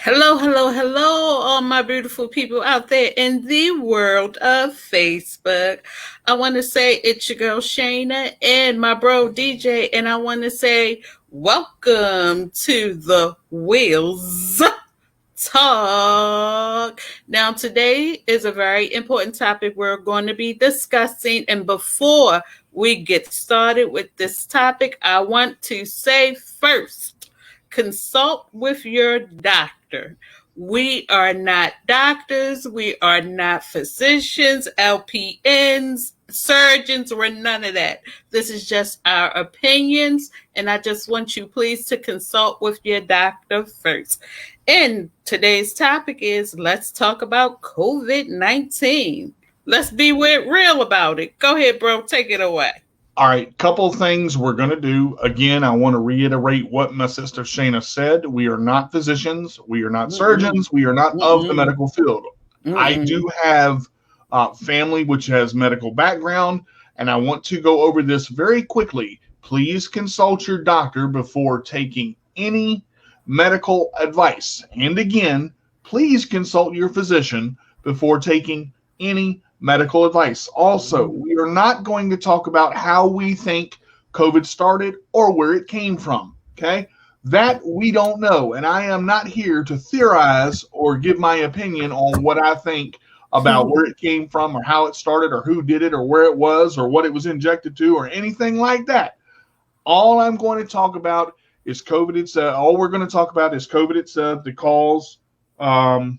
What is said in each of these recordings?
Hello, hello, hello, all my beautiful people out there in the world of Facebook. I want to say it's your girl Shayna and my bro DJ, and I want to say welcome to the Wheels Talk. Now, today is a very important topic we're going to be discussing, and before we get started with this topic, I want to say first, consult with your doctor. We are not doctors. We are not physicians, LPNs, surgeons. We're none of that. This is just our opinions. And I just want you please to consult with your doctor first. And today's topic is let's talk about COVID-19. Let's be real about it. Go ahead, bro. Take it away. All right, couple things we're going to do. Again, I want to reiterate what my sister Shayna said. We are not physicians. We are not surgeons. We are not of the medical field. I do have family which has medical background, and I want to go over this very quickly. Please consult your doctor before taking any medical advice. And again, please consult your physician before taking any medical advice. Also, we are not going to talk about how we think COVID started or where it came from. Okay. That we don't know. And I am not here to theorize or give my opinion on what I think about where it came from or how it started or who did it or where it was or what it was injected to or anything like that. All I'm going to talk about is COVID itself. All we're going to talk about is COVID itself, the cause, the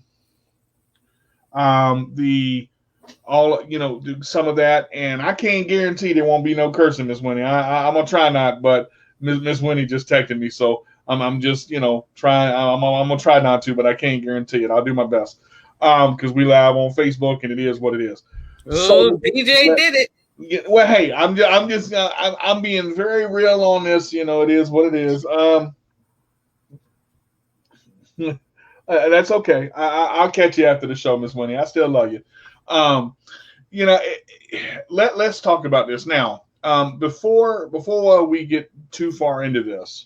all do some of that, and I can't guarantee there won't be no cursing, Miss Winnie. I'm gonna try not, but Miss Winnie just texted me, so I'm just trying. I'm gonna try not to, but I can't guarantee it. I'll do my best because we live on Facebook and it is what it is. So DJ did it. Yeah, well, hey, I'm being very real on this. It is what it is. That's okay. I'll catch you after the show, Miss Winnie. I still love you. Let's talk about this now. Before we get too far into this,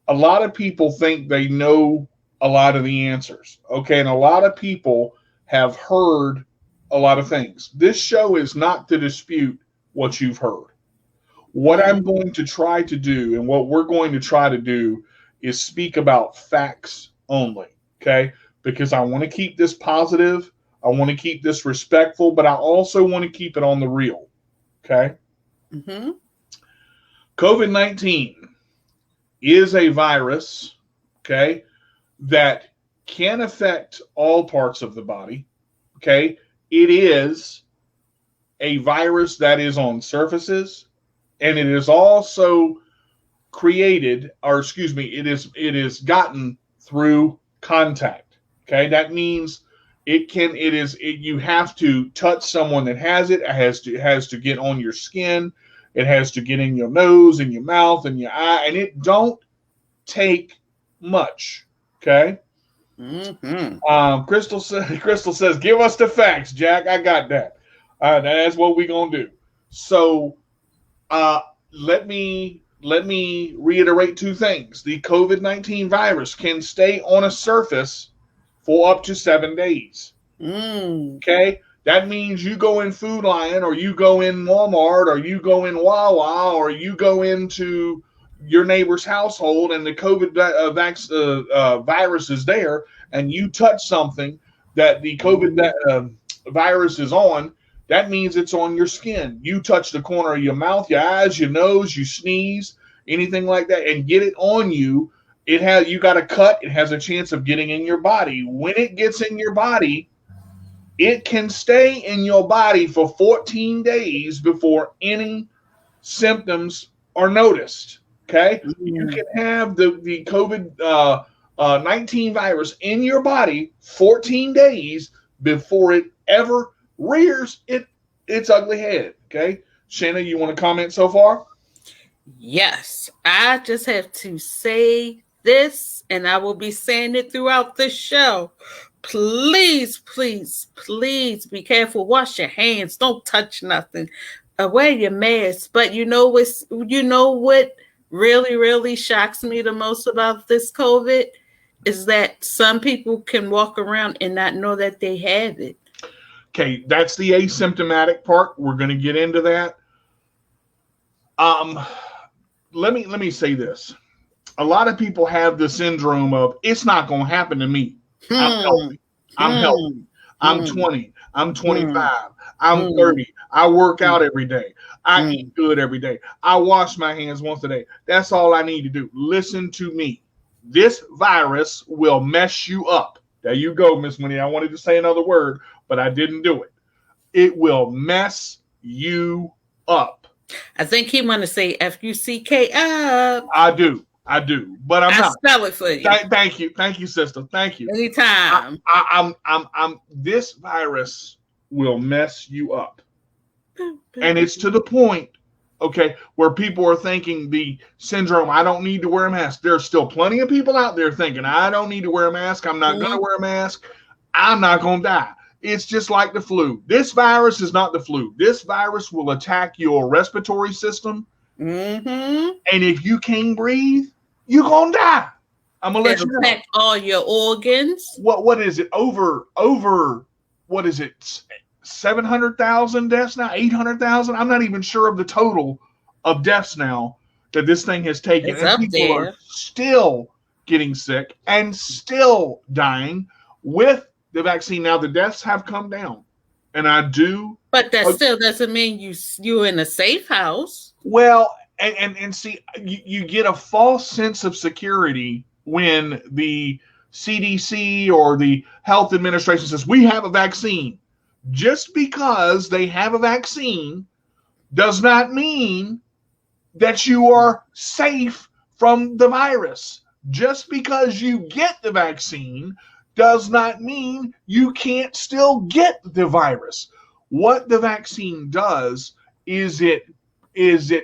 a lot of people think they know a lot of the answers. Okay, and a lot of people have heard a lot of things. This show is not to dispute what you've heard. What I'm going to try to do, and what we're going to try to do, is speak about facts only. Okay, because I want to keep this positive. I want to keep this respectful, but I also want to keep it on the real. Okay? COVID-19 is a virus, okay, that can affect all parts of the body. Okay? It is a virus that is on surfaces, and it is also created, it is gotten through contact. Okay? That means you have to touch someone that has it. It has to get on your skin. It has to get in your nose and your mouth and your eye, and it don't take much. Okay. Crystal says, give us the facts, Jack. I got that. That's what we're gonna do. So let me reiterate two things. The COVID-19 virus can stay on a surface for up to 7 days. Okay? That means you go in Food Lion, or you go in Walmart, or you go in Wawa, or you go into your neighbor's household and the COVID virus is there, and you touch something that the COVID virus is on, that means it's on your skin. You touch the corner of your mouth, your eyes, your nose, you sneeze, anything like that, and get it on you. You got a cut. It has a chance of getting in your body. When it gets in your body, it can stay in your body for 14 days before any symptoms are noticed. Okay, you can have the COVID-19 virus in your body 14 days before it ever rears its ugly head. Okay, Shanna, you want to comment so far? Yes, I just have to say this, and I will be saying it throughout the show. Please, please, please be careful. Wash your hands. Don't touch nothing. Wear your mask. But you know what really, really shocks me the most about this COVID? is that some people can walk around and not know that they have it. Okay, that's the asymptomatic part. We're going to get into that. Let me say this. A lot of people have the syndrome of it's not going to happen to me. I'm healthy. I'm healthy. I'm 20. I'm 25. I'm 30. I work out every day. I eat good every day. I wash my hands once a day. That's all I need to do. Listen to me. This virus will mess you up. There you go, Miss Winnie. I wanted to say another word, but I didn't do it. It will mess you up. I think he want to say F-U-C-K up. I do, but I'm not. Spell it for you. Thank you, sister. Thank you. Anytime. I'm. This virus will mess you up, and it's to the point, okay, where people are thinking the syndrome. I don't need to wear a mask. There's still plenty of people out there thinking I don't need to wear a mask. I'm not going to wear a mask. I'm not going to die. It's just like the flu. This virus is not the flu. This virus will attack your respiratory system. And if you can't breathe, you're going to die. I'm going to let you know. Attack all your organs. What is it? Over, what is it? 700,000 deaths now? 800,000? I'm not even sure of the total of deaths now that this thing has taken. It's and people are still getting sick and still dying with the vaccine. Now the deaths have come down, and I do. But that still doesn't mean you're in a safe house. Well, and see, you get a false sense of security when the CDC or the health administration says we have a vaccine. Just because they have a vaccine does not mean that you are safe from the virus. Just because you get the vaccine does not mean you can't still get the virus. What the vaccine does is it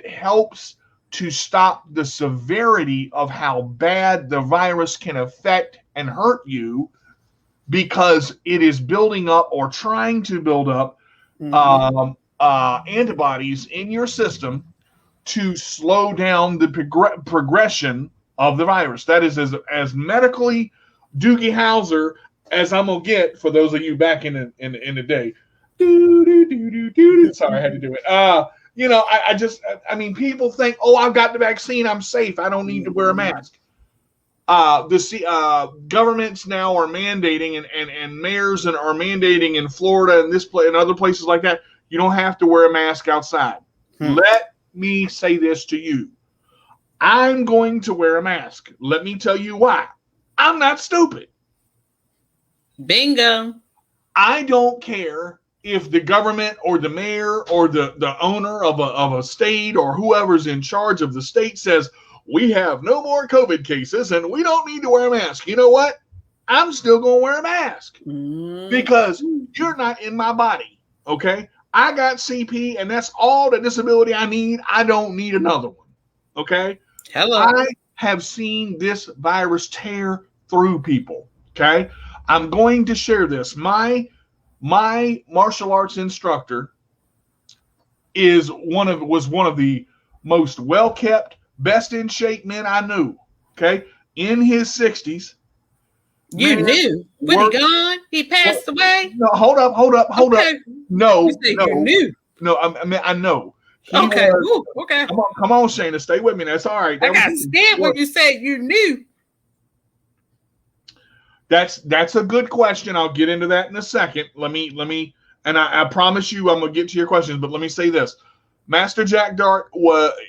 helps to stop the severity of how bad the virus can affect and hurt you, because it is building up or trying to build up antibodies in your system to slow down the progression of the virus. That is as medically Doogie Howser as I'm gonna get for those of you back in the day. Sorry, I had to do it. I mean, people think, oh, I've got the vaccine, I'm safe, I don't need to wear a mask. The governments now are mandating, and mayors are mandating in Florida and and other places like that, you don't have to wear a mask outside. Let me say this to you. I'm going to wear a mask. Let me tell you why. I'm not stupid. Bingo. I don't care if the government or the mayor or the owner of a state or whoever's in charge of the state says, we have no more COVID cases and we don't need to wear a mask. You know what? I'm still going to wear a mask because you're not in my body. Okay. I got CP and that's all the disability I need. I don't need another one. Okay. Hello. I have seen this virus tear through people. Okay. I'm going to share this. My martial arts instructor was one of the most well-kept, best in shape men I knew. Okay. In his 60s. You knew? When he gone? He passed away? No, hold up. No, you knew. No, I know. Okay. Okay. Come on, Shayna. Stay with me. That's all right. I got scared when you said you knew. That's a good question. I'll get into that in a second. Let me, and I promise you I'm gonna get to your questions, but let me say this. Master Jack Dart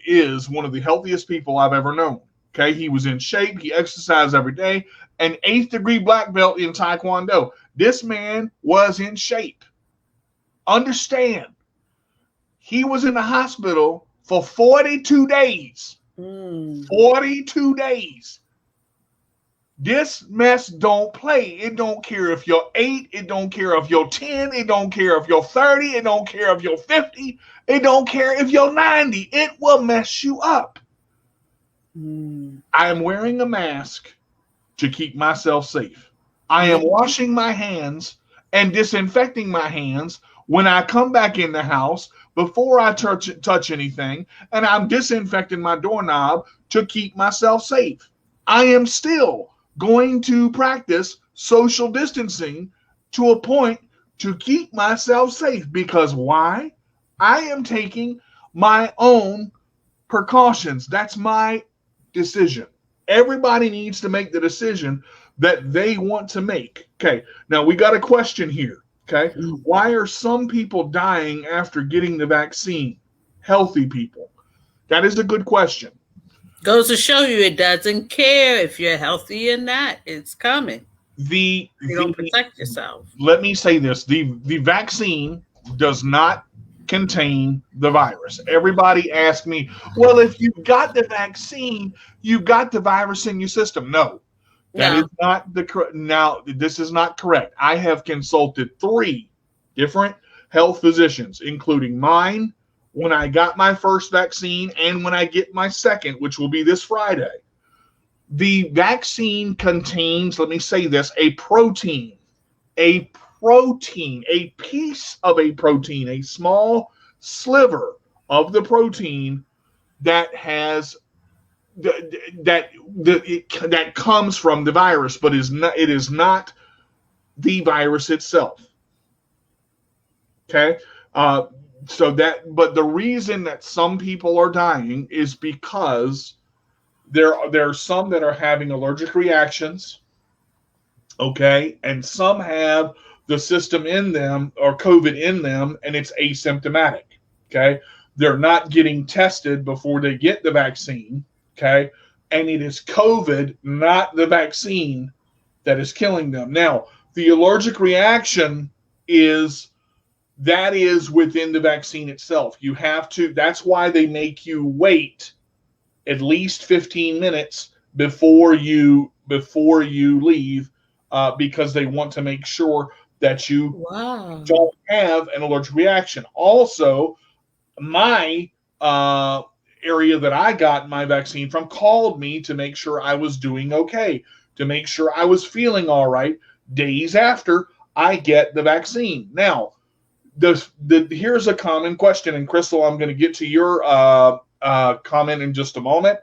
is one of the healthiest people I've ever known. Okay, he was in shape, he exercised every day, an 8th degree black belt in Taekwondo. This man was in shape. Understand, he was in the hospital for 42 days. 42 days. This mess don't play. It don't care if you're 8. It don't care if you're 10. It don't care if you're 30. It don't care if you're 50. It don't care if you're 90. It will mess you up. I am wearing a mask to keep myself safe. I am washing my hands and disinfecting my hands when I come back in the house before I touch anything, and I'm disinfecting my doorknob to keep myself safe. I am still going to practice social distancing to a point to keep myself safe. Because why? I am taking my own precautions. That's my decision. Everybody needs to make the decision that they want to make. Okay. Now we got a question here. Okay. Why are some people dying after getting the vaccine? Healthy people. That is a good question. Goes to show you it doesn't care if you're healthy or not. It's coming. The You don't protect yourself. Let me say this: the vaccine does not contain the virus. Everybody asks me, well, if you got the vaccine, you got the virus in your system. No, that is No. not the correct. Now, this is not correct. I have consulted 3 different health physicians, including mine when I got my first vaccine and when I get my second, which will be this Friday. The vaccine contains, let me say this, a protein, a piece of a protein, a small sliver of the protein that has that comes from the virus, but it is not the virus itself. Okay, but the reason that some people are dying is because there are some that are having allergic reactions. Okay, and some have the system in them or COVID in them, and it's asymptomatic. Okay, they're not getting tested before they get the vaccine. Okay, and it is COVID, not the vaccine, that is killing them. Now, the allergic reaction is within the vaccine itself. You have to. That's why they make you wait at least 15 minutes before you leave, because they want to make sure that you don't have an allergic reaction. Also, my area that I got my vaccine from called me to make sure I was doing okay, to make sure I was feeling all right days after I get the vaccine. Now, here's a common question, and Crystal, I'm going to get to your comment in just a moment.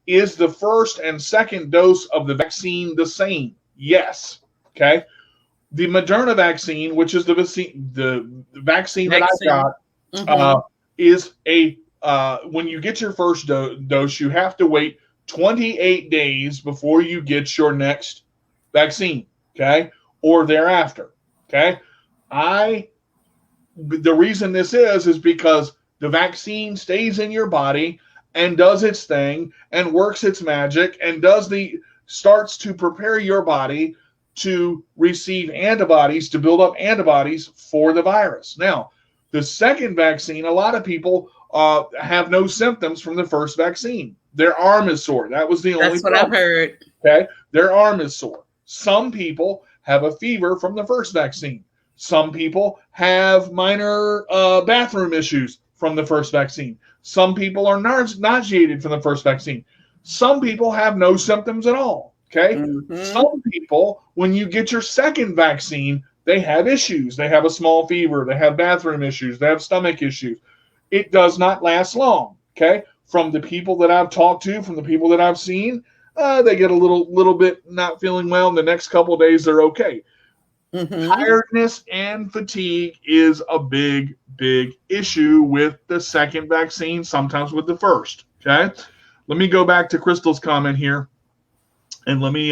Is the first and second dose of the vaccine the same? Yes. Okay. The Moderna vaccine, which is the vaccine that I got, is when you get your first dose, you have to wait 28 days before you get your next vaccine. Okay, or thereafter. Okay, the reason this is because the vaccine stays in your body and does its thing and works its magic and starts to prepare your body to receive antibodies, to build up antibodies for the virus. Now, the second vaccine, a lot of people have no symptoms from the first vaccine. Their arm is sore. That was the only That's what I've heard. Okay, their arm is sore. Some people have a fever from the first vaccine. Some people have minor bathroom issues from the first vaccine. Some people are nauseated from the first vaccine. Some people have no symptoms at all. Okay. Some people, when you get your second vaccine, they have issues. They have a small fever. They have bathroom issues. They have stomach issues. It does not last long. Okay. From the people that I've talked to, from the people that I've seen, they get a little bit not feeling well. And the next couple of days, they're okay. Tiredness and fatigue is a big issue with the second vaccine, sometimes with the first. Okay. Let me go back to Crystal's comment here. And let me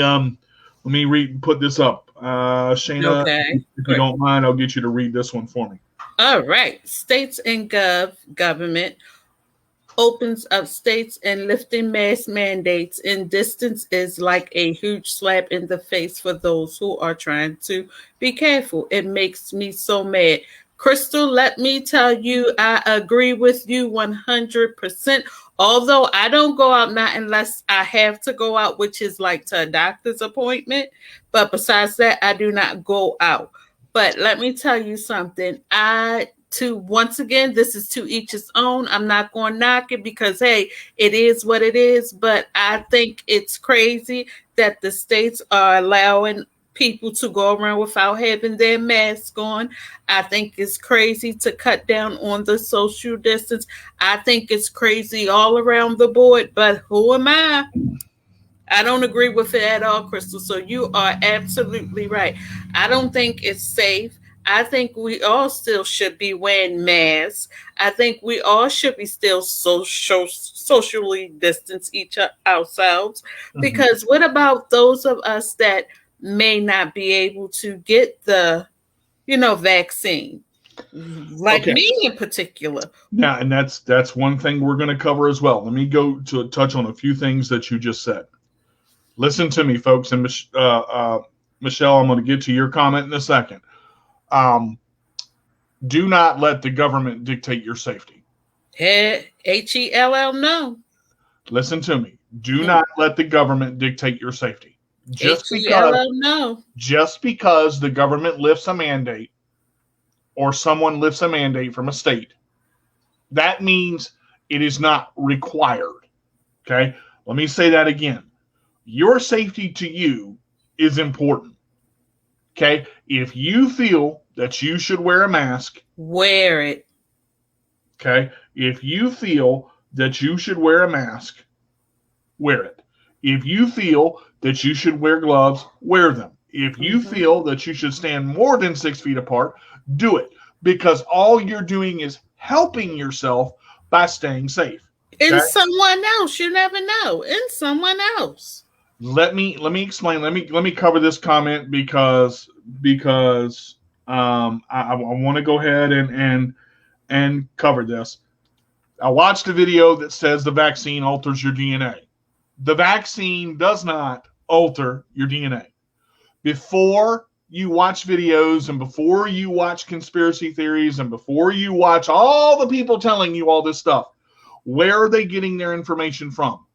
put this up. Shayna, okay. If you don't mind, I'll get you to read this one for me. All right. States and government opens up states and lifting mask mandates in distance is like a huge slap in the face for those who are trying to be careful. It makes me so mad. Crystal, let me tell you, I agree with you 100%. Although I don't go out not unless I have to go out, which is like to a doctor's appointment. But besides that, I do not go out. But let me tell you something. Once again, this is to each his own. I'm not going to knock it because, hey, it is what it is. But I think it's crazy that the states are allowing people to go around without having their mask on. I think it's crazy to cut down on the social distance. I think it's crazy all around the board, but who am I? I don't agree with it at all, Crystal. So you are absolutely right. I don't think it's safe. I think we all still should be wearing masks. I think we all should be still socially distance ourselves. Mhm. Because what about those of us that may not be able to get the, vaccine? Like Okay. me in particular. Yeah, and that's one thing we're going to cover as well. Let me go to touch on a few things that you just said. Listen to me, folks, and Michelle, I'm going to get to your comment in a second. Do not let the government dictate your safety. HELL, no. Listen to me. Do Mm. not let the government dictate your safety. HELL, no. Just because the government lifts a mandate or someone lifts a mandate from a state, that means it is not required. Okay? Let me say that again. Your safety to you is important. Okay? If you feel that you should wear a mask, wear it. Okay? If you feel that you should wear a mask, wear it. If you feel that you should wear gloves, wear them. If you feel that you should stand more than 6 feet apart, do it. Because all you're doing is helping yourself by staying safe. In someone else, you never know. In someone else. Let me explain. Let me cover this comment because I want to go ahead and cover this. I watched a video that says the vaccine alters your DNA. The vaccine does not alter your DNA. Before you watch videos and before you watch conspiracy theories and before you watch all the people telling you all this stuff, where are they getting their information from?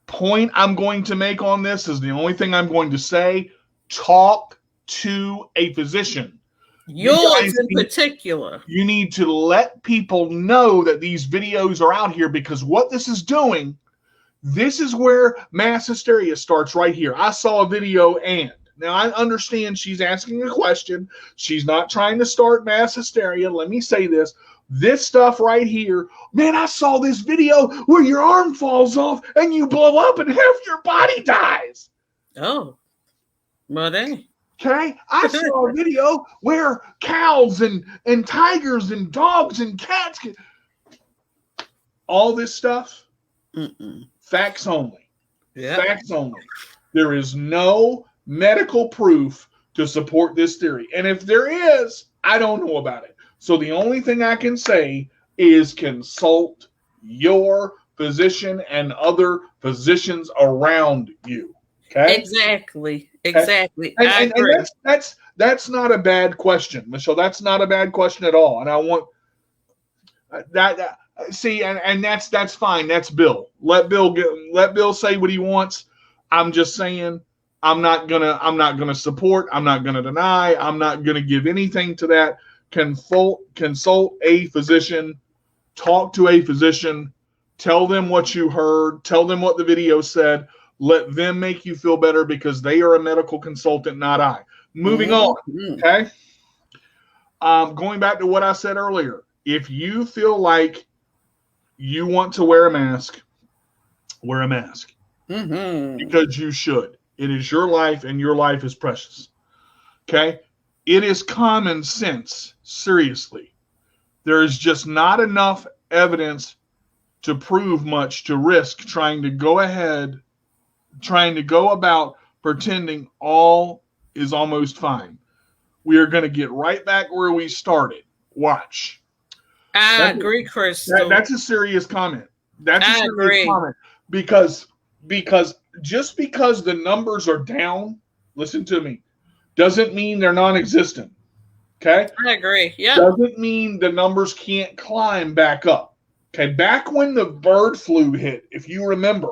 Point I'm going to make on this is the only thing I'm going to say. Talk to a physician. Yours in particular. You need to let people know that these videos are out here because what this is doing, this is where mass hysteria starts right here. I saw a video and now I understand she's asking a question. She's not trying to start mass hysteria. Let me say this. This stuff right here, man, I saw this video where your arm falls off and you blow up and half your body dies. Oh, well, dang. Okay, I saw a video where cows and tigers and dogs and cats get all this stuff. Facts only. Yep. Facts only. There is no medical proof to support this theory. And if there is, I don't know about it. So the only thing I can say is consult your physician and other physicians around you. Okay? Exactly. And that's not a bad question, Michelle. That's not a bad question at all. And I want that see, and that's fine. That's Bill. Let Bill say what he wants. I'm just saying I'm not gonna support, I'm not gonna deny, I'm not gonna give anything to that. Consult a physician, talk to a physician, tell them what you heard, tell them what the video said. Let them make you feel better because they are a medical consultant, not I. Moving on, okay? Going back to what I said earlier, if you feel like you want to wear a mask, wear a mask. Because you should. It is your life, and your life is precious. Okay? It is common sense, seriously. There is just not enough evidence to prove much to risk trying to go about pretending all is almost fine. We are going to get right back where we started. Watch. I agree, Crystal. That's a serious comment. I agree. Comment because just because the numbers are down, listen to me, doesn't mean they're non-existent. Okay? I agree. Yeah. Doesn't mean the numbers can't climb back up. Okay? Back when the bird flu hit, if you remember,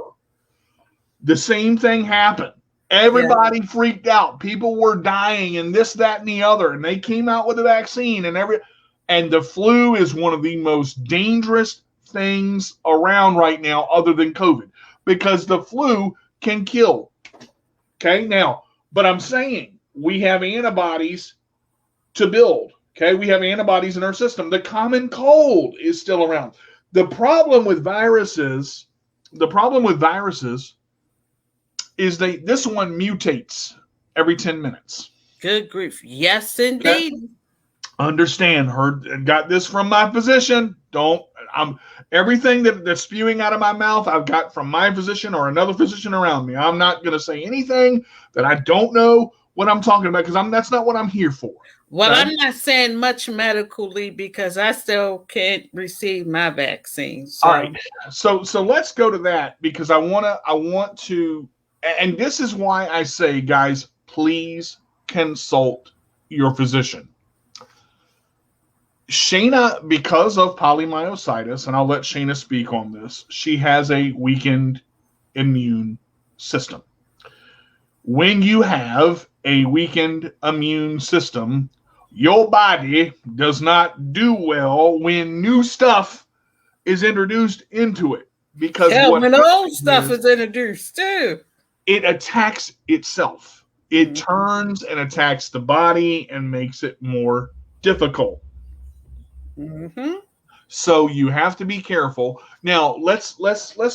the same thing happened. Everybody freaked out. People were dying and this, that, and the other. And they came out with a vaccine and the flu is one of the most dangerous things around right now other than COVID because the flu can kill. Okay, now, but I'm saying we have antibodies to build. Okay, we have antibodies in our system. The common cold is still around. The problem with viruses is this one mutates every 10 minutes. Good grief. Yes, Okay? indeed. Understand, got this from my physician. I'm everything that's spewing out of my mouth I've got from my physician or another physician around me. I'm not going to say anything that I don't know what I'm talking about, because that's not what I'm here for. Well, Okay? I'm not saying much medically because I still can't receive my vaccine. All So, right. So let's go to that, because I want to, and this is why I say, guys, please consult your physician. Shayna, because of polymyositis, and I'll let Shayna speak on this, she has a weakened immune system. When you have a weakened immune system, your body does not do well when new stuff is introduced into it, because hell, what when old stuff is, is introduced too. it attacks itself. It turns and attacks the body and makes it more difficult. Mm-hmm. So you have to be careful. Now let's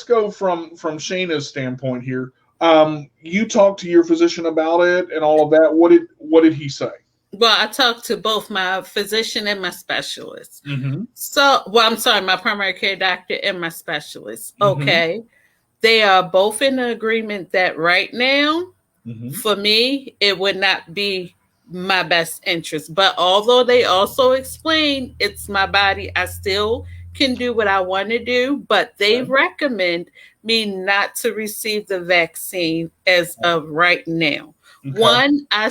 go from Shayna's standpoint here. You talked to your physician about it and all of that. What did he say? Well, I talked to both my physician and my specialist. Mm-hmm. So, well, I'm sorry, my primary care doctor and my specialist. Mm-hmm. Okay. They are both in agreement that right now, Mm-hmm. for me, it would not be my best interest. But although they also explain it's my body, I still can do what I want to do. But they Okay. recommend me not to receive the vaccine as of right now. Okay. One, I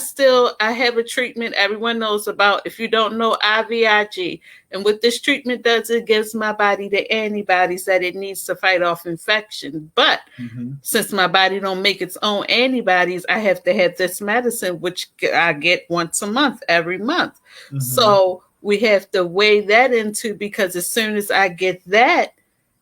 have a treatment everyone knows about. If you don't know, IVIG, and what this treatment does, it gives my body the antibodies that it needs to fight off infection. But Mm-hmm. since my body don't make its own antibodies, I have to have this medicine, which I get once a month, every month. Mm-hmm. So we have to weigh that into, because as soon as I get that,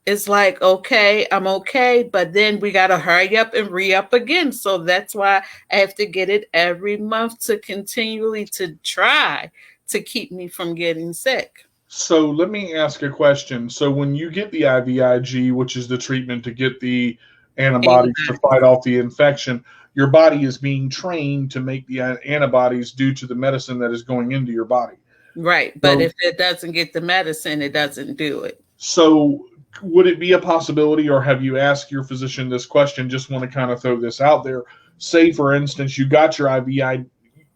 it's like, okay, I'm okay, but then we got to hurry up and re-up again. So that's why I have to get it every month to continually to try to keep me from getting sick. So let me ask a question. So when you get the IVIG, which is the treatment to get the antibodies to Antibodies. fight off the infection, your body is being trained to make the antibodies due to the medicine that is going into your body. Right. But So, if it doesn't get the medicine, it doesn't do it. so would it be a possibility, or have you asked your physician this question? Just want to kind of throw this out there. Say, for instance, you got your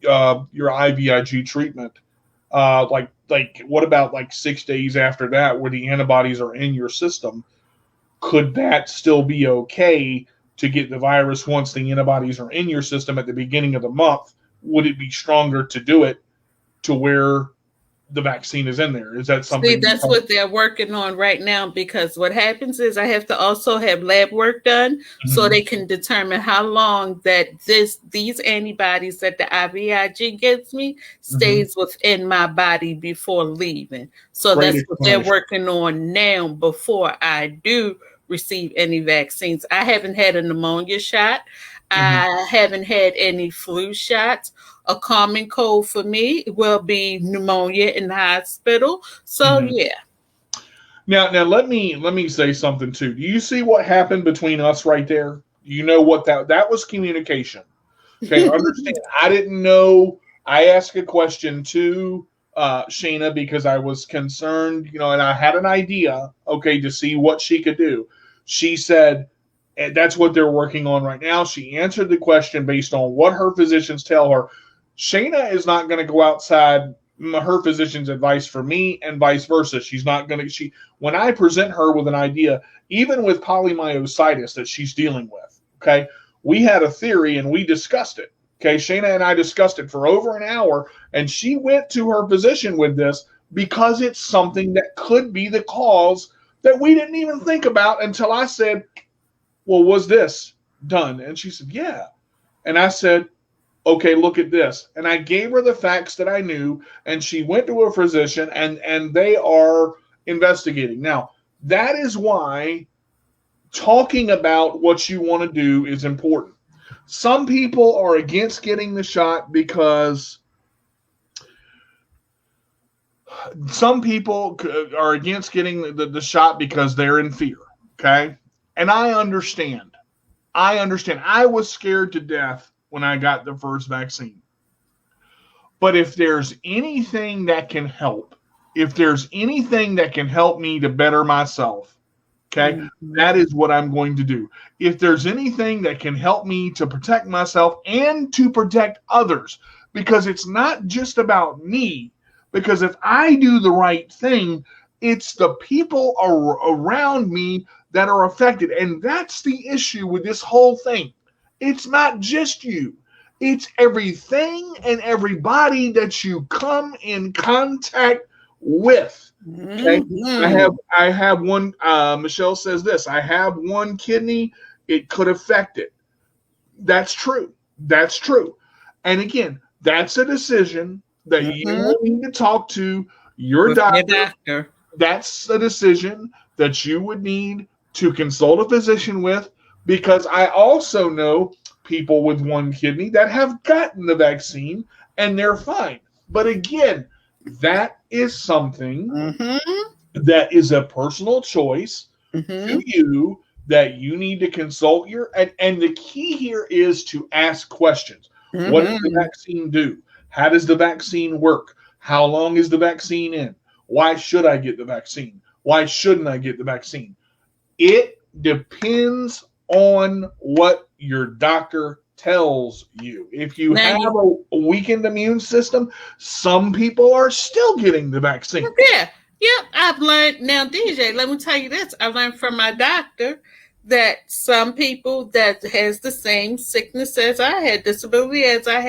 IVIG treatment. Like what about like 6 days after that, where the antibodies are in your system? Could that still be okay to get the virus once the antibodies are in your system at the beginning of the month? Would it be stronger to do it to where the vaccine is in there? Is that See, something? that's what they're working on right now, because what happens is I have to also have lab work done so Mhm. they can determine how long that these antibodies that the IVIG gives me Mhm. stays within my body before leaving. So Great that's what they're explanation. working on now before I do receive any vaccines. I haven't had a pneumonia shot. Mhm. I haven't had any flu shots. A common cold for me will be pneumonia in the hospital. So Mhm. yeah. Now let me say something too. Do you see what happened between us right there? You know what that was communication. Okay, understand. I didn't know. I asked a question to Shayna because I was concerned, and I had an idea, okay, to see what she could do. She said, and that's what they're working on right now. She answered the question based on what her physicians tell her. Shayna is not going to go outside her physician's advice for me, and vice versa. She's not going to. When I present her with an idea, even with polymyositis that she's dealing with, okay, we had a theory and we discussed it. Okay, Shayna and I discussed it for over an hour, and she went to her physician with this because it's something that could be the cause that we didn't even think about until I said, well, was this done? And she said, yeah. And I said, okay, look at this. And I gave her the facts that I knew, and she went to a physician, and they are investigating. Now, that is why talking about what you want to do is important. Some people are against getting the shot because some people are against getting the shot because they're in fear. Okay. And I understand. I understand. I was scared to death when I got the first vaccine. But if there's anything that can help, if there's anything that can help me to better myself, okay, that is what I'm going to do. If there's anything that can help me to protect myself and to protect others, because it's not just about me, because if I do the right thing, it's the people around me that are affected. And that's the issue with this whole thing. It's not just you. It's everything and everybody that you come in contact with. Okay. I have one. Michelle says this. I have one kidney. It could affect it. That's true. That's true. And again, that's a decision that you will need to talk to your doctor. That's a decision that you would need to consult a physician with, because I also know people with one kidney that have gotten the vaccine and they're fine. But again, that is something that is a personal choice to you that you need to consult your and the key here is to ask questions. What does the vaccine do? How does the vaccine work? How long is the vaccine in? Why should I get the vaccine? Why shouldn't I get the vaccine? It depends on what your doctor tells you. If you have a weakened immune system, some people are still getting the vaccine. Yeah. I've learned now, DJ, let me tell you this. I learned from my doctor that some people that has the same sickness as I had, disability as I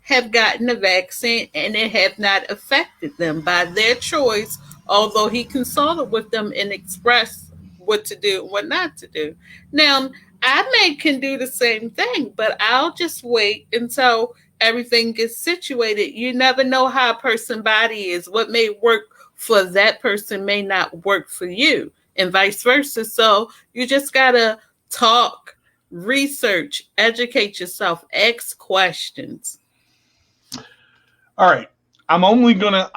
have gotten the vaccine and it have not affected them by their choice, although he consulted with them and expressed what to do and what not to do. Now, I can do the same thing, but I'll just wait until everything gets situated. You never know how a person's body is. What may work for that person may not work for you, and vice versa. So you just gotta talk, research, educate yourself, ask questions. All right. I'm only gonna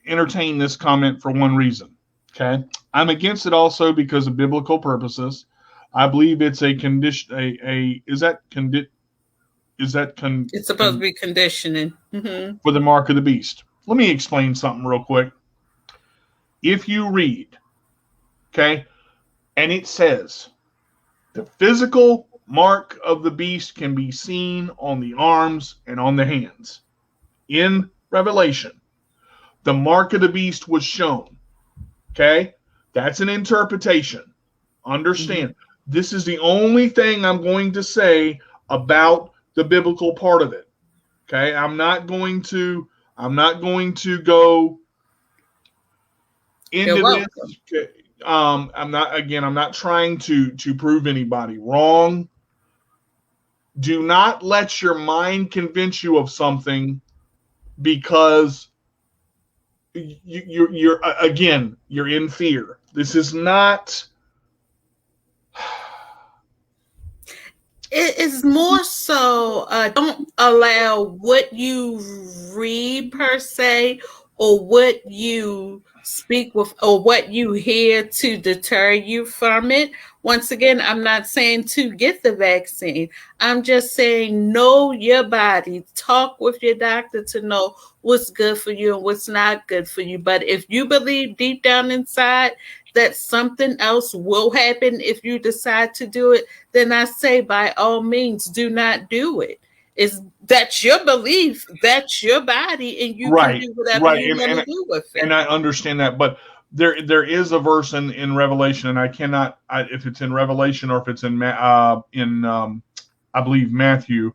entertain this comment for one reason. Okay. I'm against it also because of biblical purposes. I believe it's a condition. It's supposed to be conditioning for the mark of the beast. Let me explain something real quick. If you read, okay, and it says the physical mark of the beast can be seen on the arms and on the hands. In Revelation, the mark of the beast was shown. Okay, that's an interpretation. Understand. This is the only thing I'm going to say about the biblical part of it. Okay, I'm not going to go into this. I'm not trying to prove anybody wrong. Do not let your mind convince you of something because you're in fear. This is not. It is more so don't allow what you read per se or what you speak with or what you hear to deter you from it. Once again, I'm not saying to get the vaccine. I'm just saying know your body. Talk with your doctor to know what's good for you and what's not good for you. But if you believe deep down inside that something else will happen if you decide to do it, then I say by all means do not do it. That's your belief, that's your body, and you can do whatever you want to do with it. And I understand that, but there is a verse in Revelation, and I cannot if it's in Revelation or if it's in I believe Matthew,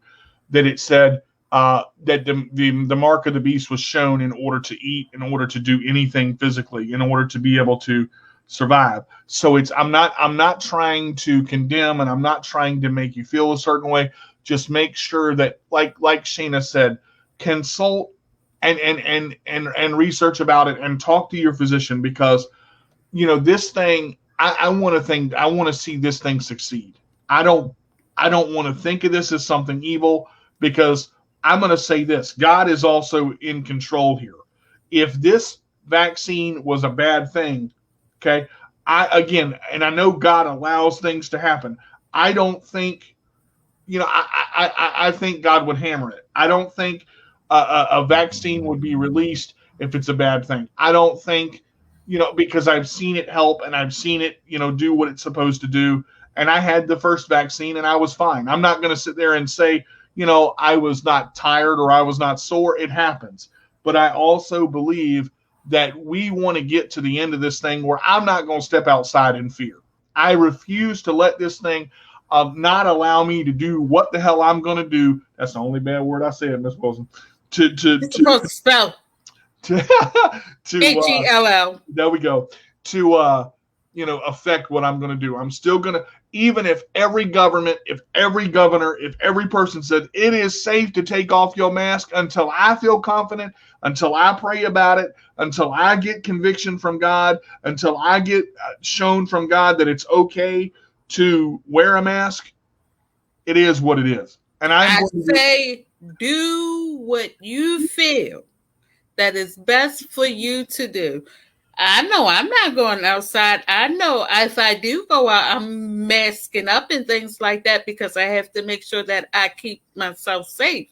that it said that the mark of the beast was shown in order to eat, in order to do anything physically, in order to be able to survive. So I'm not trying to condemn, and I'm not trying to make you feel a certain way. Just make sure that, like Shana said, consult and research about it and talk to your physician, because this thing, I want to see this thing succeed. I don't want to think of this as something evil, because I'm going to say this: God is also in control here. If this vaccine was a bad thing, okay, I know God allows things to happen. I don't think, I think God would hammer it. I don't think a vaccine would be released if it's a bad thing. I don't think, because I've seen it help and I've seen it, do what it's supposed to do. And I had the first vaccine and I was fine. I'm not going to sit there and say, I was not tired or I was not sore. It happens. But I also believe that we want to get to the end of this thing where I'm not going to step outside in fear. I refuse to let this thing not allow me to do what the hell I'm going to do. That's the only bad word I said, Miss Wilson. You're supposed to spell H-E-L-L. There we go. To affect what I'm going to do. I'm still going to, even if every government, if every governor, if every person said it is safe to take off your mask, until I feel confident, until I pray about it, until I get conviction from God, until I get shown from God that it's okay to wear a mask, it is what it is. And I say, do what you feel that is best for you to do. I know I'm not going outside. I know if I do go out, I'm masking up and things like that because I have to make sure that I keep myself safe.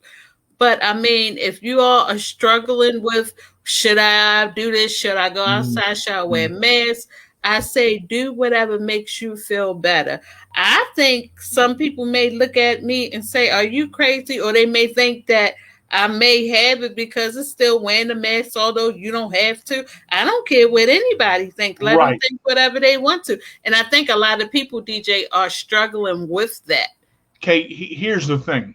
But I mean, if you all are struggling with, should I do this? Should I go outside? Should I wear a mask? I say, do whatever makes you feel better. I think some people may look at me and say, are you crazy? Or they may think that I may have it because it's still wearing a mask, although you don't have to. I don't care what anybody thinks. Let them think whatever they want to. And I think a lot of people, DJ, are struggling with that. Okay, here's the thing.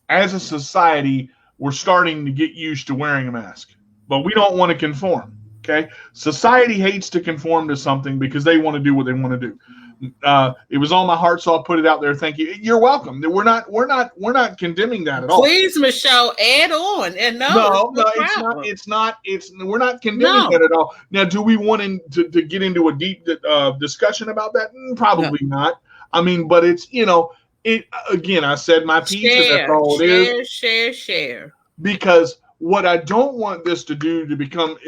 As a society, we're starting to get used to wearing a mask, but we don't want to conform. Okay, society hates to conform to something because they want to do what they want to do. It was on my heart, so I'll put it out there. Thank you. You're welcome. We're not condemning that at all. Please, Michelle, add on. And no, it's not. We're not condemning that at all. Now, do we want to get into a deep discussion about that? Probably not. I mean, but it's again, I said my piece. That's all it is. Share. Because what I don't want this to do to become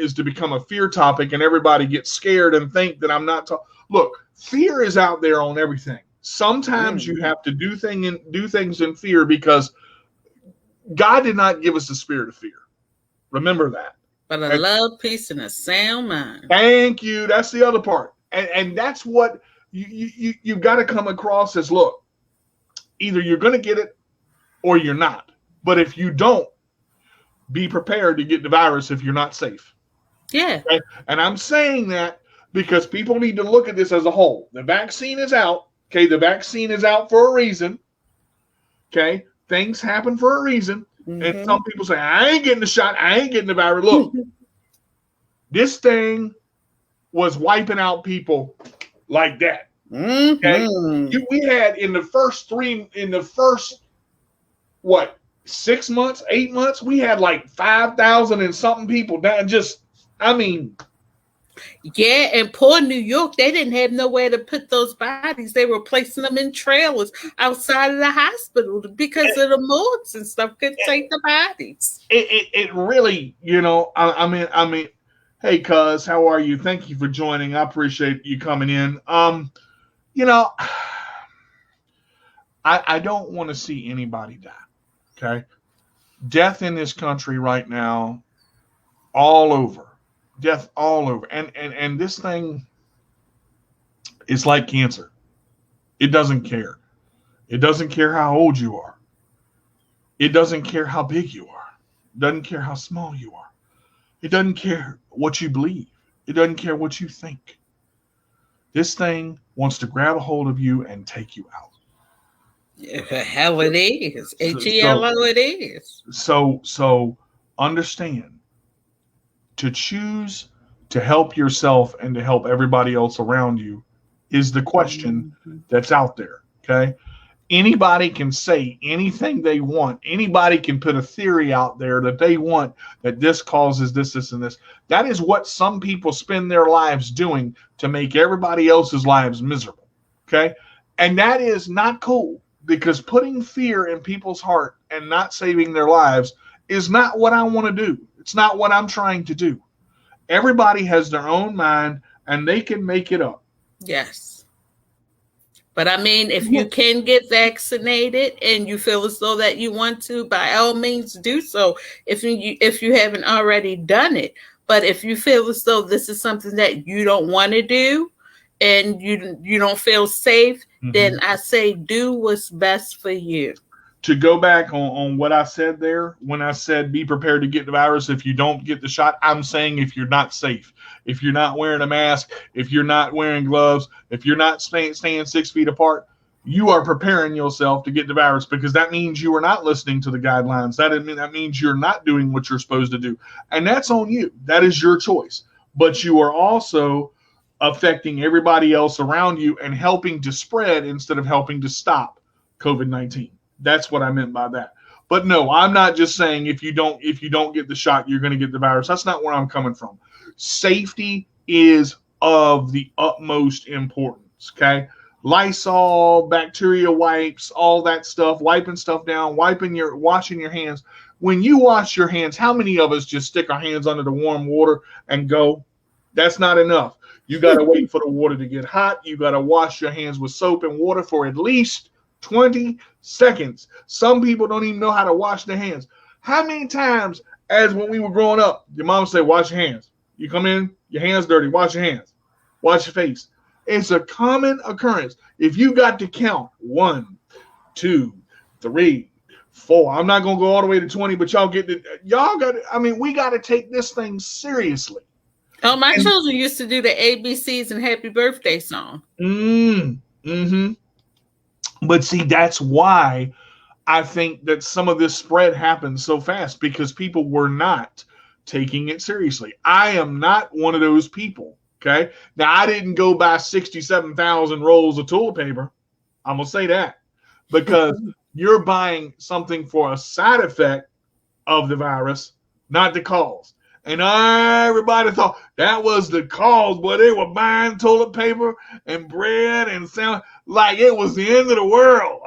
a fear topic, and everybody gets scared and think that I'm not. Look, fear is out there on everything. Sometimes you have to do things in fear because God did not give us a spirit of fear. Remember that. But a love, peace, and a sound mind. Thank you. That's the other part, and that's what you've got to come across as. Look, either you're going to get it or you're not. But if you don't, be prepared to get the virus if you're not safe. Yeah. Okay? And I'm saying that because people need to look at this as a whole. The vaccine is out. Okay, the vaccine is out for a reason. Okay, things happen for a reason. Mm-hmm. And some people say, I ain't getting the shot. I ain't getting the virus. Look, this thing was wiping out people like that. Okay, we had in the first 6 months, 8 months, we had like 5,000 and something people down. Yeah, and poor New York, they didn't have nowhere to put those bodies. They were placing them in trailers outside of the hospital because of the morgues and stuff couldn't take the bodies. It really, I mean, hey, cuz, how are you? Thank you for joining. I appreciate you coming in. I don't want to see anybody die. Okay, death in this country right now, all over. Death all over. And this thing is like cancer. It doesn't care. It doesn't care how old you are. It doesn't care how big you are. It doesn't care how small you are. It doesn't care what you believe. It doesn't care what you think. This thing wants to grab a hold of you and take you out. Hell it is. H-E-L-O it is. So understand. To choose to help yourself and to help everybody else around you is the question that's out there, okay? Anybody can say anything they want. Anybody can put a theory out there that they want, that this causes this, and this. That is what some people spend their lives doing to make everybody else's lives miserable, okay? And that is not cool, because putting fear in people's heart and not saving their lives is not what I want to do. It's not what I'm trying to do. Everybody has their own mind and they can make it up. Yes. But I mean, if you can get vaccinated and you feel as though that you want to, by all means do so. If you haven't already done it, but if you feel as though this is something that you don't want to do, and you don't feel safe, then I say do what's best for you. To go back on what I said there, when I said be prepared to get the virus if you don't get the shot, I'm saying if you're not safe, if you're not wearing a mask, if you're not wearing gloves, if you're not staying 6 feet apart, you are preparing yourself to get the virus, because that means you are not listening to the guidelines. That means you're not doing what you're supposed to do. And that's on you. That is your choice. But you are also affecting everybody else around you and helping to spread instead of helping to stop COVID-19. That's what I meant by that. But no, I'm not just saying if you don't get the shot, you're going to get the virus. That's not where I'm coming from. Safety is of the utmost importance, okay? Lysol, bacteria wipes, all that stuff, wiping stuff down, washing your hands. When you wash your hands, how many of us just stick our hands under the warm water and go? That's not enough. You got to wait for the water to get hot. You got to wash your hands with soap and water for at least 20 seconds. Some people don't even know how to wash their hands. How many times, as when we were growing up, your mom would say, wash your hands. You come in, your hands dirty, wash your hands. Wash your face. It's a common occurrence. If you got to count 1, 2, 3, 4, I'm not going to go all the way to 20, but we got to take this thing seriously. Oh, my children used to do the ABCs and happy birthday song. But see, that's why I think that some of this spread happened so fast, because people were not taking it seriously. I am not one of those people, okay? Now, I didn't go buy 67,000 rolls of toilet paper. I'm going to say that, because you're buying something for a side effect of the virus, not the cause. And everybody thought that was the cause, but they were buying toilet paper and bread and sound like it was the end of the world.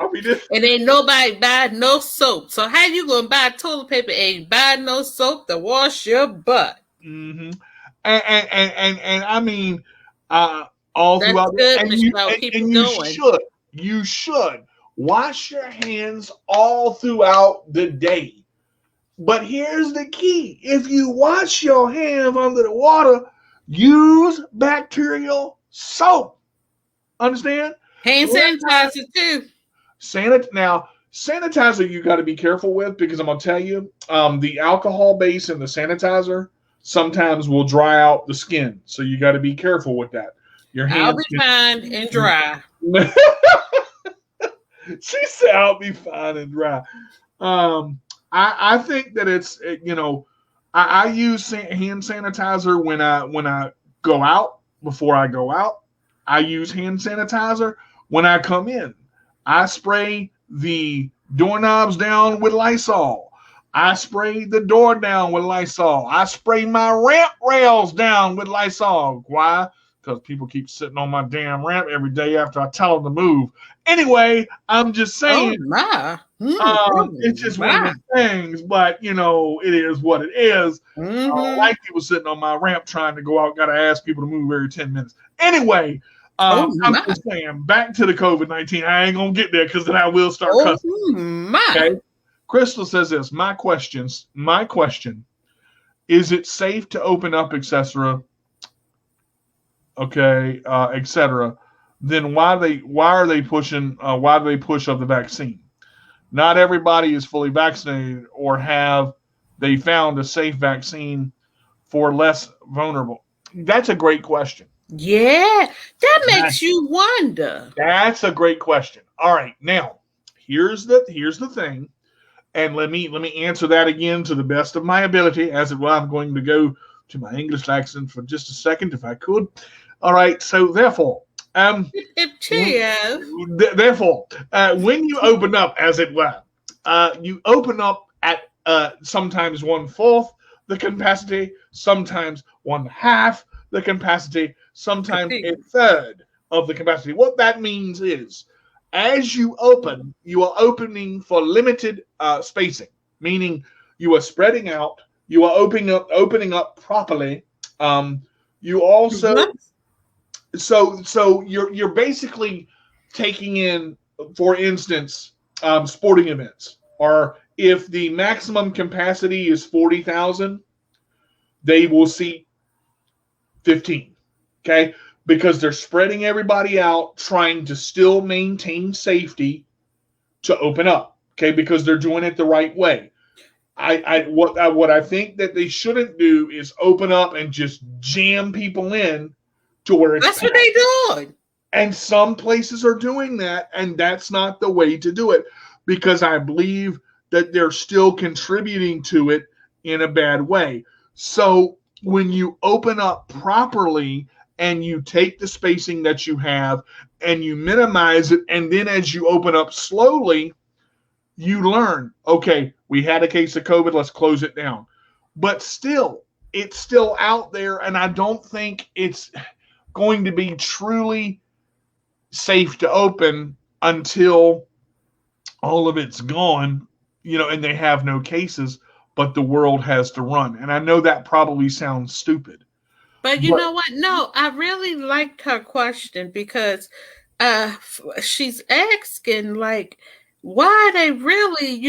And ain't nobody buy no soap. So how you gonna buy toilet paper and ain't buy no soap to wash your butt? And I mean, all that's throughout. Good, and you should wash your hands all throughout the day. But here's the key. If you wash your hands under the water, use bacterial soap. Understand? Hand sanitizer too. Now, sanitizer you got to be careful with, because I'm going to tell you, the alcohol base in the sanitizer sometimes will dry out the skin. So you got to be careful with that. Your hands I'll be fine and dry. She said, I'll be fine and dry. I think that it's, I use hand sanitizer when I go out. Before I go out, I use hand sanitizer. When I come in, I spray the doorknobs down with Lysol. I spray the door down with Lysol. I spray my ramp rails down with Lysol. Why? Because people keep sitting on my damn ramp every day after I tell them to move. Anyway, I'm just saying. Oh, my. It's just one of the things, but it is what it is. Like people sitting on my ramp trying to go out, got to ask people to move every 10 minutes. Anyway, I'm just saying, back to the COVID-19. I ain't gonna get there, because then I will start cussing. Okay? Crystal says this. My question: is it safe to open up, etc.? Okay, etc. Then why are they pushing? Why do they push of the vaccine? Not everybody is fully vaccinated, or have they found a safe vaccine for less vulnerable? That's a great question. Yeah, that makes you wonder. That's a great question. All right, now here's the thing, and let me answer that again to the best of my ability. As it were, I'm going to go to my English accent for just a second, if I could. All right, so therefore, when you open up, as it were, you open up at sometimes 1/4 the capacity, sometimes 1/2 the capacity, sometimes 1/3 of the capacity. What that means is, as you open, you are opening for limited spacing, meaning you are spreading out, you are opening up properly. You also, so you're basically taking in, for instance, sporting events, or if the maximum capacity is 40,000, they will seat 15. Okay, because they're spreading everybody out, trying to still maintain safety to open up. Okay, because they're doing it the right way. What I think that they shouldn't do is open up and just jam people in to where it's That's packed. what they doing. And some places are doing that, and that's not the way to do it, because I believe that they're still contributing to it in a bad way. So when you open up properly and you take the spacing that you have and you minimize it, and then as you open up slowly, you learn, okay, we had a case of COVID, let's close it down. But still, it's still out there, and I don't think it's going to be truly safe to open until all of it's gone, and they have no cases, but the world has to run. And I know that probably sounds stupid. But you know what? No, I really liked her question because she's asking, like, why are they really,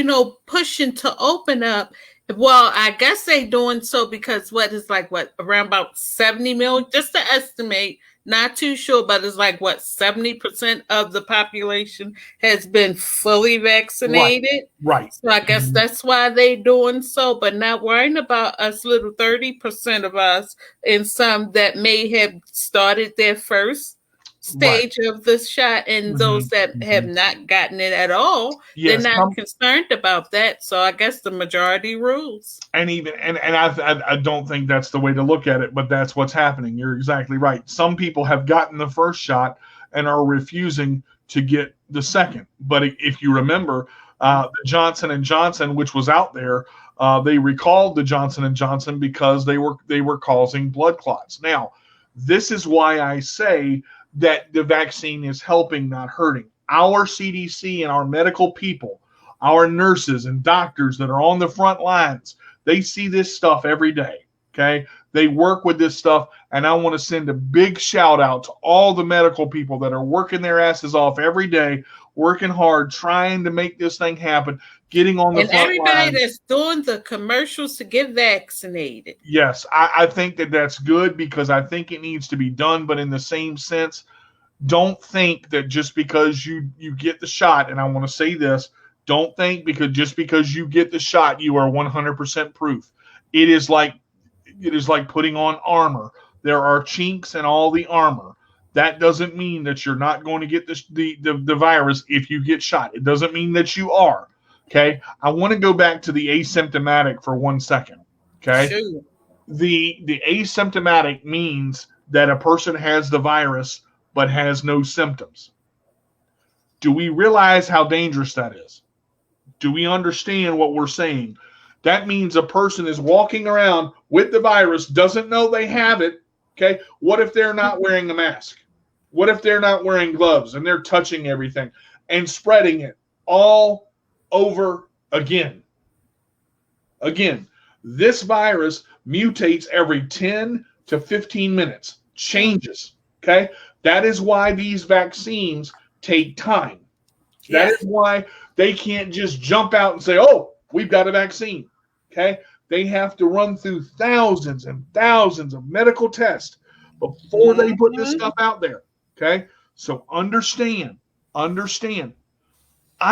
pushing to open up? Well, I guess they doing so because around about 70 million, just to estimate, not too sure, but it's like 70% of the population has been fully vaccinated. Right. So I guess that's why they doing so, but not worrying about us little 30% of us and some that may have started their first stage of the shot, and those that have not gotten it at all, they're not concerned about that. So I guess the majority rules. And I don't think that's the way to look at it, but that's what's happening. You're exactly right. Some people have gotten the first shot and are refusing to get the second. But if you remember, the Johnson & Johnson, which was out there, they recalled the Johnson & Johnson because they were causing blood clots. Now, this is why I say that the vaccine is helping, not hurting. Our CDC and our medical people, our nurses and doctors that are on the front lines, they see this stuff every day, okay? They work with this stuff, and I want to send a big shout out to all the medical people that are working their asses off every day, working hard, trying to make this thing happen, getting on the front lines. And everybody that's doing the commercials to get vaccinated. Yes, I think that's good, because I think it needs to be done, but in the same sense, don't think that just because you get the shot, and I want to say this, don't think just because you get the shot, you are 100% proof. It is like putting on armor. There are chinks in all the armor. That doesn't mean that you're not going to get the virus if you get shot. It doesn't mean that you are. Okay, I want to go back to the asymptomatic for 1 second. Okay, sure. The asymptomatic means that a person has the virus but has no symptoms. Do we realize how dangerous that is? Do we understand what we're saying? That means a person is walking around with the virus, doesn't know they have it. Okay, what if they're not wearing a mask? What if they're not wearing gloves and they're touching everything and spreading it all over again? Again, this virus mutates every 10 to 15 minutes, changes. Okay, that is why these vaccines take time. That is why they can't just jump out and say, oh, we've got a vaccine. Okay, they have to run through thousands and thousands of medical tests before they put this stuff out there. Okay, so understand. I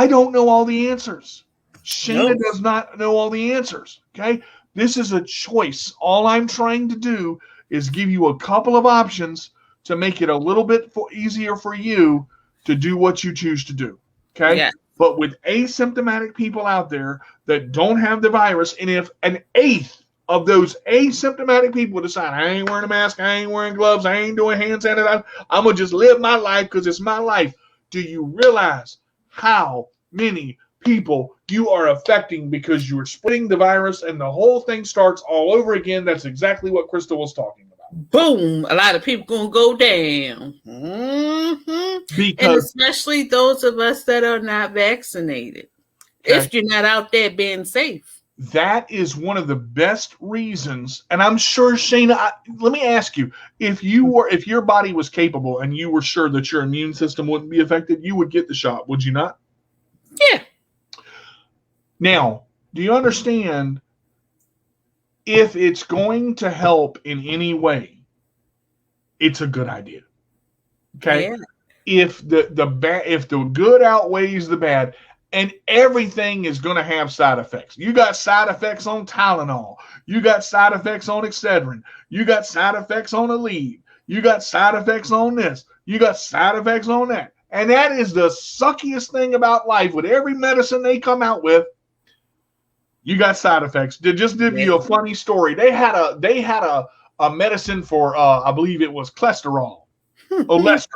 don't know all the answers. Shana does not know all the answers. Okay, this is a choice. All I'm trying to do is give you a couple of options to make it a little bit easier for you to do what you choose to do. Okay, yeah. But with asymptomatic people out there that don't have the virus, and if an eighth of those asymptomatic people decide, I ain't wearing a mask, I ain't wearing gloves, I ain't doing hand sanitizer, I'm going to just live my life because it's my life. Do you realize how many people you are affecting because you're spreading the virus, and the whole thing starts all over again? That's exactly what Crystal was talking about. Boom, a lot of people going to go down. Mm-hmm. And especially those of us that are not vaccinated. Okay. If you're not out there being safe. that is one of the best reasons. And I'm sure, Shayna, let me ask you, if your body was capable and you were sure that your immune system wouldn't be affected, you would get the shot, would you not? Yeah. Now, do you understand, if it's going to help in any way, it's a good idea. Okay? Yeah. If the good outweighs the bad, and everything is going to have side effects. You got side effects on Tylenol. You got side effects on Excedrin. You got side effects on Aleve. You got side effects on this. You got side effects on that. And that is the suckiest thing about life. With every medicine they come out with, you got side effects. To just give you a funny story, they had a medicine for I believe it was cholesterol, Olestra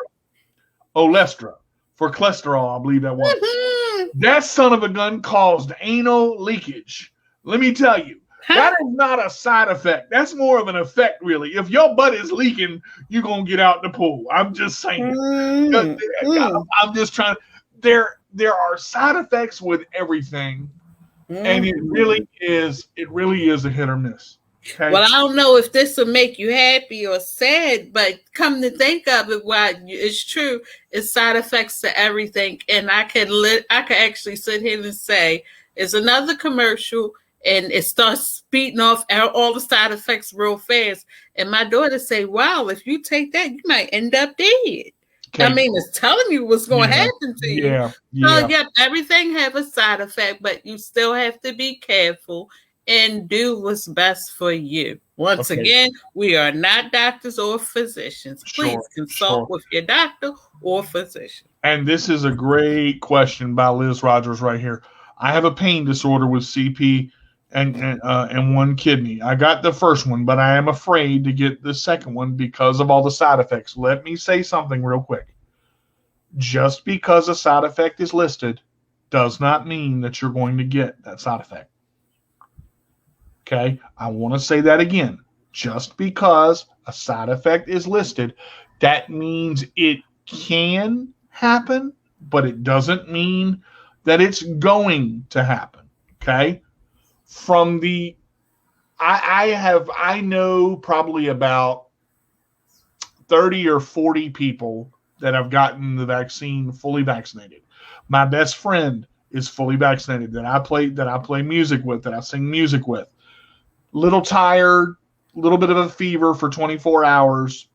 for cholesterol. I believe that was. That son of a gun caused anal leakage. Let me tell you, that is not a side effect. That's more of an effect, really. If your butt is leaking, you're gonna get out the pool. I'm just saying. I'm just trying. There are side effects with everything. And it really is a hit or miss. Okay? Well, I don't know if this will make you happy or sad, but come to think of it, why it's true, it's side effects to everything. And I could actually sit here and say, it's another commercial, and it starts speeding off all the side effects real fast. And my daughter say, wow, if you take that, you might end up dead. Okay. I mean, it's telling you what's going to happen to you. So, everything have a side effect, but you still have to be careful and do what's best for you. Once again, we are not doctors or physicians. Please consult with your doctor or physician. And this is a great question by Liz Rogers right here. I have a pain disorder with CP and one kidney. I got the first one, but I am afraid to get the second one because of all the side effects. Let me say something real quick. Just because a side effect is listed does not mean that you're going to get that side effect. Okay, I want to say that again. Just because a side effect is listed, that means it can happen, but it doesn't mean that it's going to happen. Okay, I know probably about 30 or 40 people that have gotten the vaccine fully vaccinated. My best friend is fully vaccinated that I play music with, that I sing music with. Little tired, a little bit of a fever for 24 hours,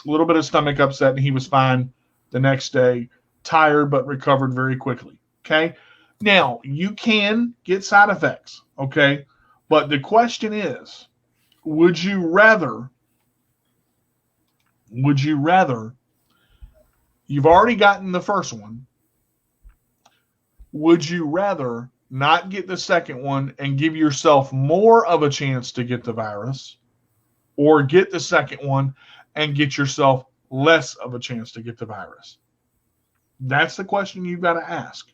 a little bit of stomach upset, and he was fine the next day. Tired, but recovered very quickly. Okay? Now, you can get side effects, okay? But the question is, would you rather, you've already gotten the first one, would you rather not get the second one and give yourself more of a chance to get the virus, or get the second one and get yourself less of a chance to get the virus? That's the question you've got to ask.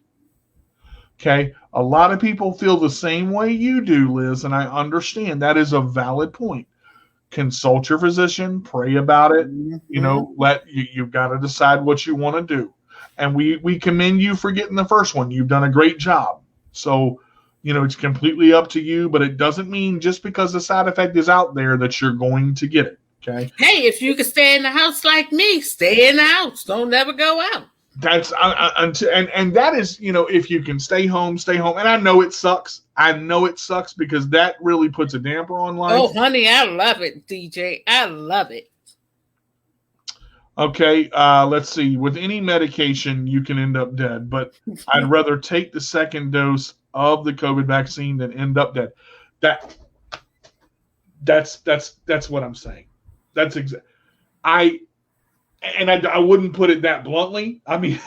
Okay, a lot of people feel the same way you do, Liz, and I understand that is a valid point. Consult your physician, pray about it. You know, you've got to decide what you want to do. And we commend you for getting the first one. You've done a great job. So, you know, it's completely up to you, but it doesn't mean just because the side effect is out there that you're going to get it. Okay. Hey, if you can stay in the house like me, stay in the house. Don't never go out. That's and that is, you know, if you can stay home, stay home. And I know it sucks. Because that really puts a damper on life. Oh, honey, I love it, DJ. I love it. Okay, let's see. With any medication, you can end up dead, but I'd rather take the second dose of the COVID vaccine than end up dead. That's what I'm saying. That's I wouldn't put it that bluntly. I mean,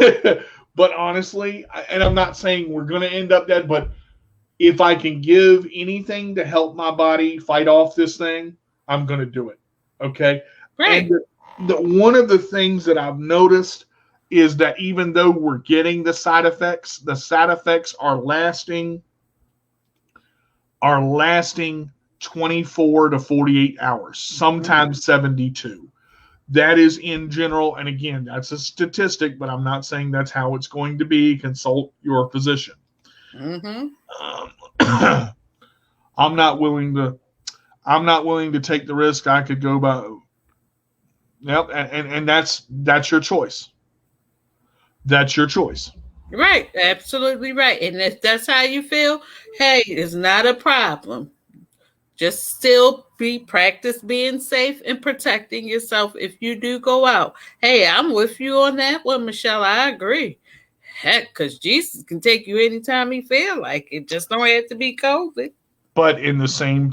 but honestly, and I'm not saying we're going to end up dead, but if I can give anything to help my body fight off this thing, I'm going to do it. Okay? Right. And one of the things that I've noticed is that even though we're getting the side effects are lasting 24 to 48 hours, sometimes 72. That is in general, and again, that's a statistic, but I'm not saying that's how it's going to be. Consult your physician. I'm not willing to. I'm not willing to take the risk. I could go by. Yep, and that's your choice. That's your choice. Right, absolutely right. And if that's how you feel, hey, it's not a problem. Just still be practice being safe and protecting yourself if you do go out. Hey, I'm with you on that one, Michelle. I agree. Heck, because Jesus can take you anytime he feel like it. Just don't have to be COVID. But in the same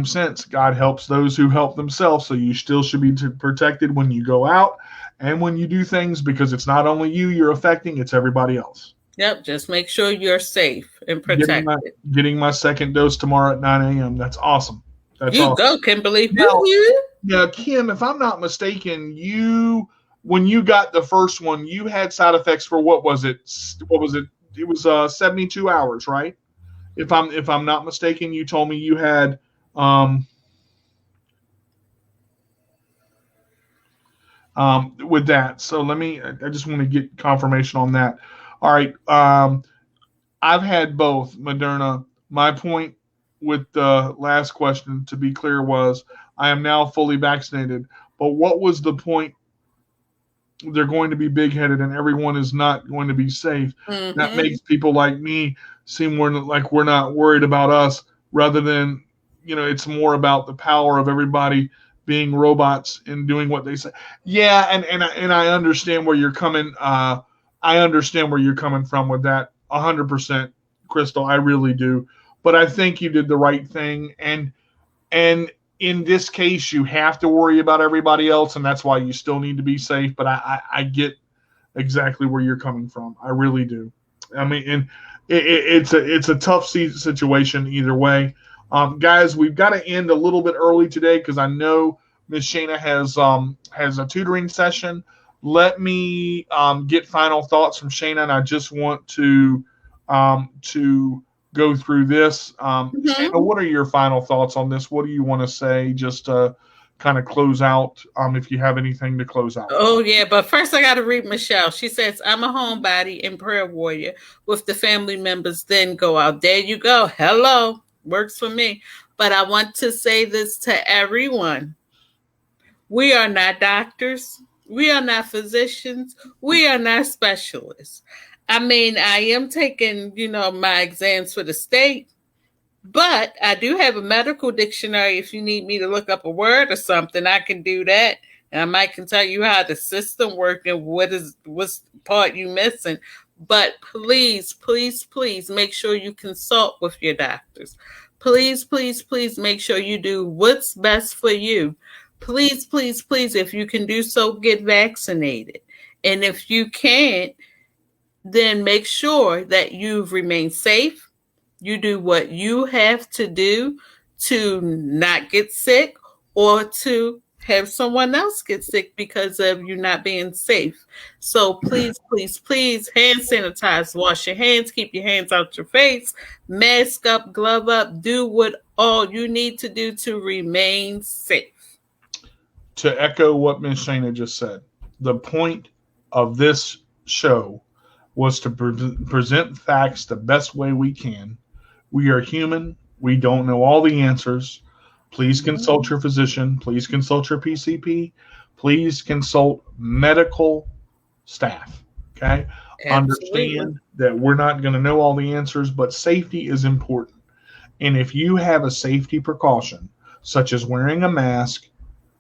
sense, God helps those who help themselves. So you still should be protected when you go out and when you do things, because it's not only you you're affecting; it's everybody else. Yep, just make sure you're safe and Getting my protected. getting my second dose tomorrow at 9 a.m. That's awesome. That's You awesome. go, Kimberly. Now, Woo-hoo. yeah, Kim, if I'm not mistaken, when you got the first one, you had side effects for what was it? What was it? It was 72 hours, right? If I'm not mistaken, you told me you had um, with that. So I just want to get confirmation on that. All right. I've had both Moderna. My point with the last question, to be clear, was I am now fully vaccinated. But what was the point? They're going to be big headed and everyone is not going to be safe. That Mm-hmm. makes people like me seem like we're not worried about us, rather than, it's more about the power of everybody being robots and doing what they say. Yeah, and I understand where you're coming. I understand where you're coming from with that 100%, Crystal. I really do. But I think you did the right thing, and in this case, you have to worry about everybody else, and that's why you still need to be safe. But I get exactly where you're coming from. I really do. I mean, and it's a tough situation either way. Guys, we've got to end a little bit early today because I know Miss Shayna has a tutoring session. Let me get final thoughts from Shayna, and I just want to go through this. Mm-hmm. Shayna, what are your final thoughts on this? What do you want to say just to kind of close out, if you have anything to close out? Oh yeah, but first I gotta read Michelle. She says, I'm a homebody and prayer warrior with the family members, then go out. There you go. Hello. Works for me. But I want to say this to everyone. We are not doctors. We are not physicians. We are not specialists. I mean, I am taking, my exams for the state, but I do have a medical dictionary. If you need me to look up a word or something, I can do that. And I might can tell you how the system works and what's part you missing. But please, please, please make sure you consult with your doctors. Please, please, please make sure you do what's best for you. Please, please, please, if you can do so, get vaccinated. And if you can't, then make sure that you've remained safe. You do what you have to do to not get sick or to have someone else get sick because of you not being safe. So please, please, please hand sanitize, wash your hands, keep your hands out your face, mask up, glove up, do what all you need to do to remain safe. To echo what Miss Shana just said, the point of this show was to present facts the best way we can. We are human. We don't know all the answers. Please consult your physician. Please consult your PCP. Please consult medical staff. Okay? Absolutely. Understand that we're not going to know all the answers, but safety is important. And if you have a safety precaution, such as wearing a mask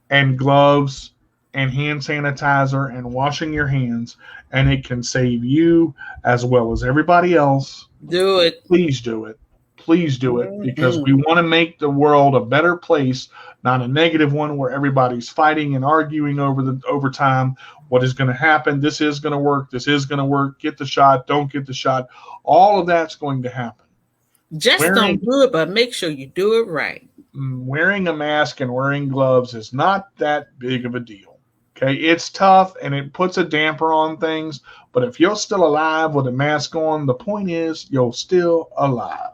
and gloves and hand sanitizer and washing your hands, and it can save you as well as everybody else, Do it. please do it. Please do it, because we Mm-hmm. want to make the world a better place, not a negative one where everybody's fighting and arguing over time. What is going to happen? This is going to work. This is going to work. Get the shot. Don't get the shot. All of that's going to happen. Just Wearing don't do it, but make sure you do it right. wearing a mask and wearing gloves is not that big of a deal. Okay, it's tough and it puts a damper on things, but if you're still alive with a mask on, the point is you're still alive.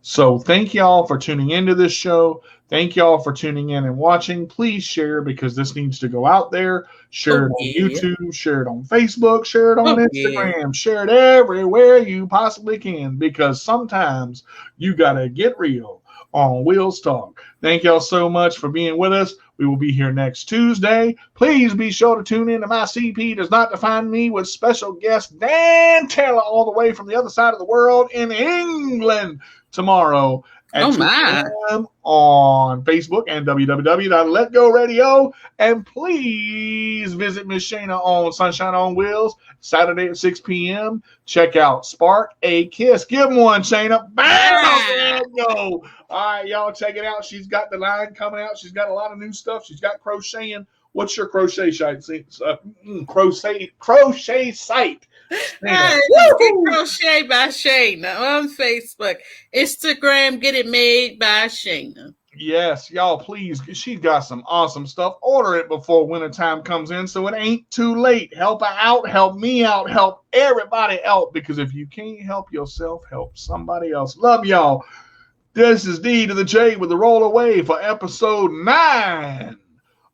So thank y'all for tuning into this show. Thank y'all for tuning in and watching. Please share, because this needs to go out there. Share Oh it on yeah. YouTube, share it on Facebook, share it on Oh yeah. Instagram, share it everywhere you possibly can, because sometimes you got to get real on Wheels Talk. Thank y'all so much for being with us. We will be here next Tuesday. Please be sure to tune in to My CP Does Not Define Me with special guest Dan Taylor all the way from the other side of the world in England tomorrow at 2 p.m. on Facebook and www.letgoradio. And please visit Miss Shayna on Sunshine on Wheels Saturday at 6 p.m. Check out Spark a Kiss. Give them one, Shayna. Bam! There we go. All right, y'all, check it out. She's got the line coming out. She's got a lot of new stuff. She's got crocheting. What's your crochet site? Crochet site. Get Crochet by Shayna on Facebook. Instagram, Get It Made by Shayna. Yes, y'all, please. She's got some awesome stuff. Order it before wintertime comes in so it ain't too late. Help her out. Help me out. Help everybody out. Because if you can't help yourself, help somebody else. Love y'all. This is D to the J with the roll away for episode 9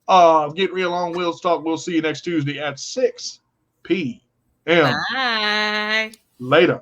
of Get Real on Wheels Talk. We'll see you next Tuesday at 6 p.m. Bye. Later.